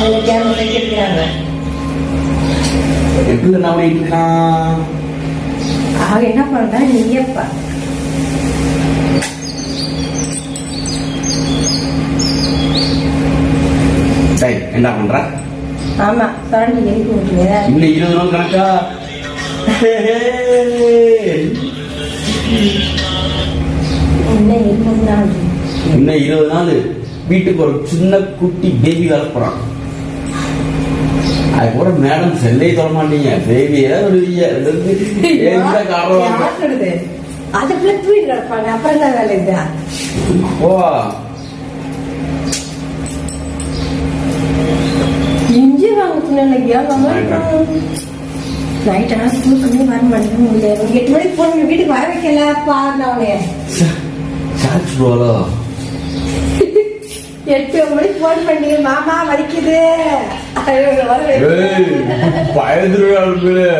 அதில் கேமரா வைக்கிறாங்க. எப்படி என்ன பண்ணிட்டு இருக்கான்? ஆக என்ன பண்றா நீங்கப்பா? சரி என்ன பண்ற? ஆமா சாண்டி எழுப்பி விட்டுங்க. இன்னும் 20 நாள் கணக்கா? இன்னும் 20 நாள். இன்னும் 20 நாள் வீட்டுக்கு ஒரு சின்ன குட்டி பேபி வளர்ப்புறான். அது கூட மேடம் செல்லையை சொல்ல மாட்டீங்க, பேபியே விடுவீங்க. அதுக்குள்ள தூக்கி கிடப்பாங்க. அப்புறம் தான் வேலை இருந்தா ஓ இஞ்சி வாங்க நைட் ஆனால் தூக்கமே வர மாட்டேங்குது. 8 மணிக்கு போன வீட்டுக்கு வர வைக்கல பாருங்க. அவனே 8 மணிக்கு போன் பண்ணி மாமா வலிக்குது பயந்துருவே